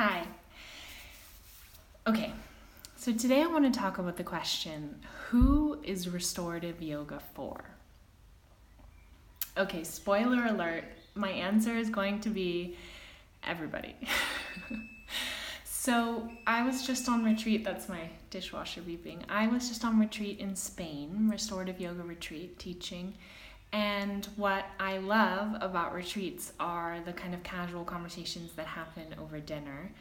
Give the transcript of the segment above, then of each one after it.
Hi. Okay, so today I want to talk about the question, who is restorative yoga for? Okay, spoiler alert, my answer is going to be everybody. So I was just on retreat, that's my dishwasher beeping. I was just on retreat in Spain, restorative yoga retreat teaching. And what I love about retreats are the kind of casual conversations that happen over dinner.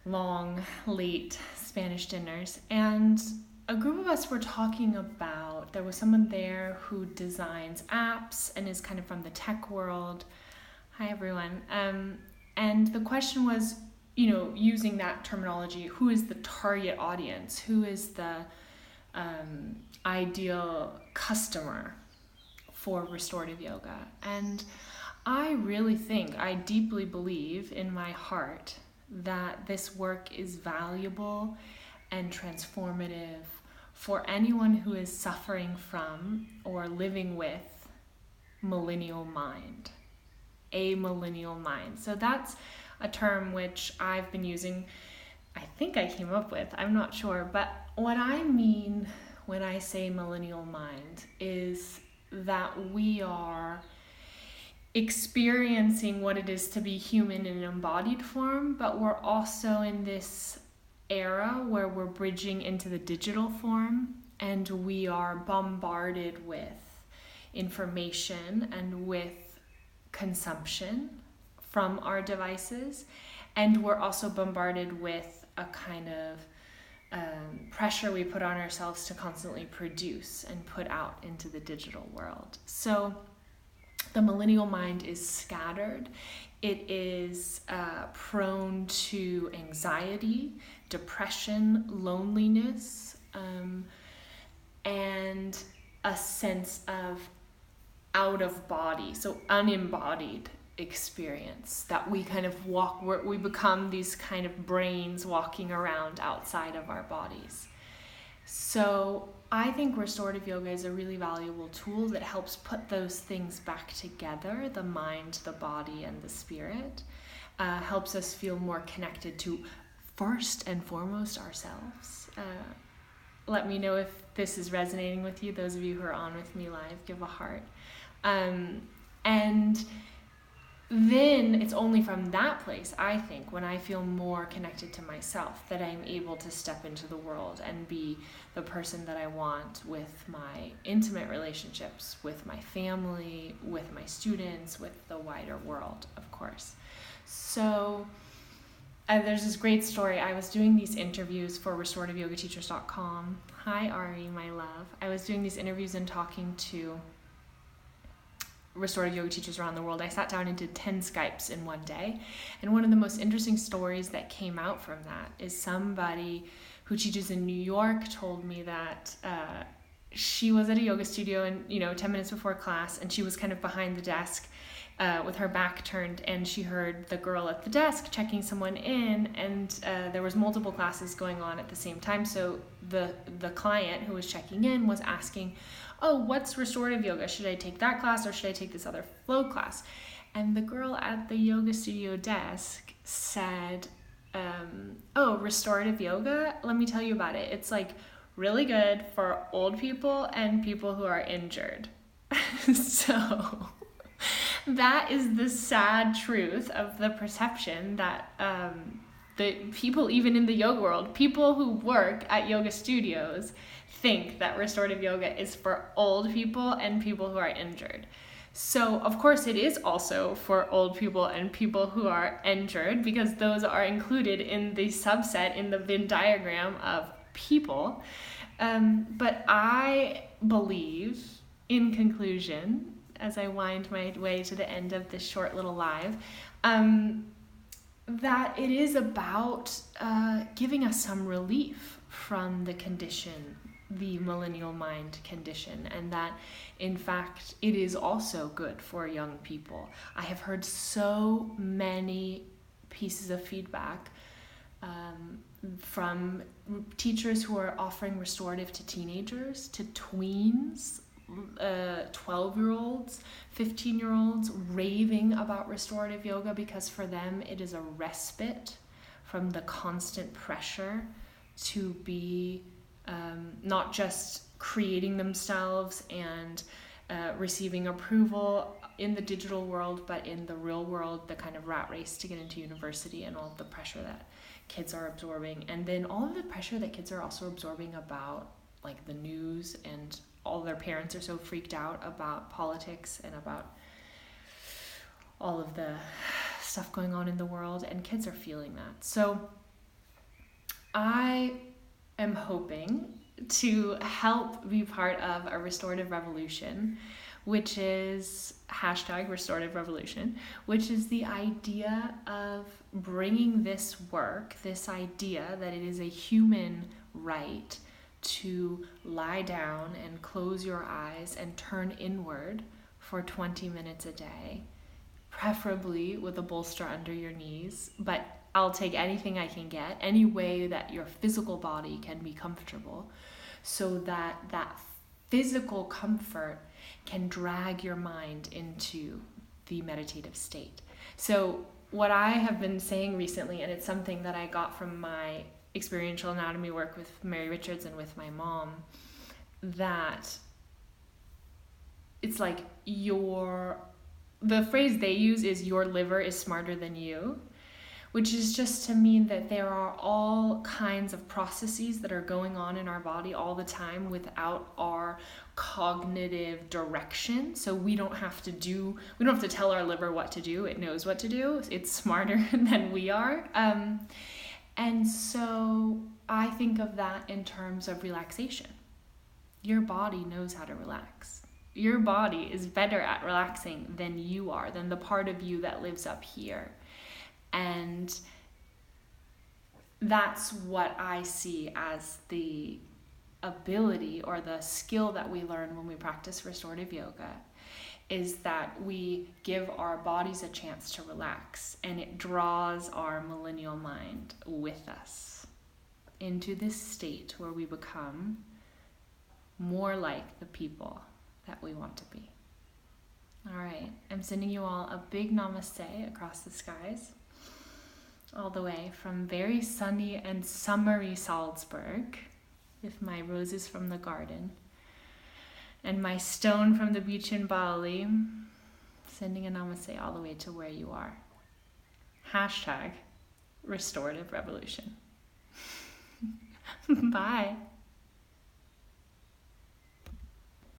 Long, late Spanish dinners. And a group of us were talking about, there was someone there who designs apps and is kind of from the tech world. Hi, everyone. And the question was, using that terminology, who is the target audience? Who is the ideal customer for restorative yoga? And I deeply believe in my heart that this work is valuable and transformative for anyone who is suffering from or living with millennial mind, a millennial mind. So that's a term which I've been using, I think I came up with, I'm not sure, but what I mean when I say millennial mind is that we are experiencing what it is to be human in an embodied form, but we're also in this era where we're bridging into the digital form, and we are bombarded with information and with consumption from our devices, and we're also bombarded with a kind of pressure we put on ourselves to constantly produce and put out into the digital world. So the millennial mind is scattered. It is prone to anxiety, depression, loneliness, and a sense of out of body, so unembodied experience that we kind of we become these kind of brains walking around outside of our bodies. So I think restorative yoga is a really valuable tool that helps put those things back together, the mind, the body, and the spirit. Helps us feel more connected to, first and foremost, ourselves. Let me know if this is resonating with you. Those of you who are on with me live, give a heart. And then it's only from that place, I think, when I feel more connected to myself, that I'm able to step into the world and be the person that I want with my intimate relationships, with my family, with my students, with the wider world, of course. So there's this great story. I was doing these interviews for restorativyogateachers.com. Hi, Ari, my love. I was doing these interviews and talking to restorative yoga teachers around the world. I sat down and did 10 Skypes in one day. And one of the most interesting stories that came out from that is somebody who teaches in New York told me that she was at a yoga studio and 10 minutes before class, and she was kind of behind the desk with her back turned, and she heard the girl at the desk checking someone in, and there was multiple classes going on at the same time. So the client who was checking in was asking, oh, what's restorative yoga? Should I take that class or should I take this other flow class? And the girl at the yoga studio desk said, oh, restorative yoga? Let me tell you about it. It's like really good for old people and people who are injured. So that is the sad truth of the perception that the people, even in the yoga world, people who work at yoga studios think that restorative yoga is for old people and people who are injured. So of course it is also for old people and people who are injured, because those are included in the subset in the Venn diagram of people. But I believe, in conclusion, as I wind my way to the end of this short little live, that it is about giving us some relief from the condition, the millennial mind condition, and that in fact it is also good for young people. I have heard so many pieces of feedback from teachers who are offering restorative to teenagers, to tweens, 12-year-olds, 15-year-olds raving about restorative yoga because for them it is a respite from the constant pressure to be not just creating themselves and receiving approval in the digital world, but in the real world, the kind of rat race to get into university and all of the pressure that kids are absorbing. And then all of the pressure that kids are also absorbing about like the news, and all their parents are so freaked out about politics and about all of the stuff going on in the world, and kids are feeling that. So I am hoping to help be part of a restorative revolution, which is #restorative revolution, which is the idea of bringing this work, this idea that it is a human right to lie down and close your eyes and turn inward for 20 minutes a day, preferably with a bolster under your knees, but I'll take anything I can get, any way that your physical body can be comfortable, so that that physical comfort can drag your mind into the meditative state. So what I have been saying recently, and it's something that I got from my experiential anatomy work with Mary Richards and with my mom, that it's like the phrase they use is your liver is smarter than you, which is just to mean that there are all kinds of processes that are going on in our body all the time without our cognitive direction. So we don't have to tell our liver what to do. It knows what to do. It's smarter than we are. And so I think of that in terms of relaxation. Your body knows how to relax. Your body is better at relaxing than you are, than the part of you that lives up here. And that's what I see as the ability or the skill that we learn when we practice restorative yoga, is that we give our bodies a chance to relax, and it draws our millennial mind with us into this state where we become more like the people that we want to be. All right, I'm sending you all a big namaste across the skies, all the way from very sunny and summery Salzburg, with my roses from the garden and my stone from the beach in Bali, sending a namaste all the way to where you are. #restorative revolution. Bye.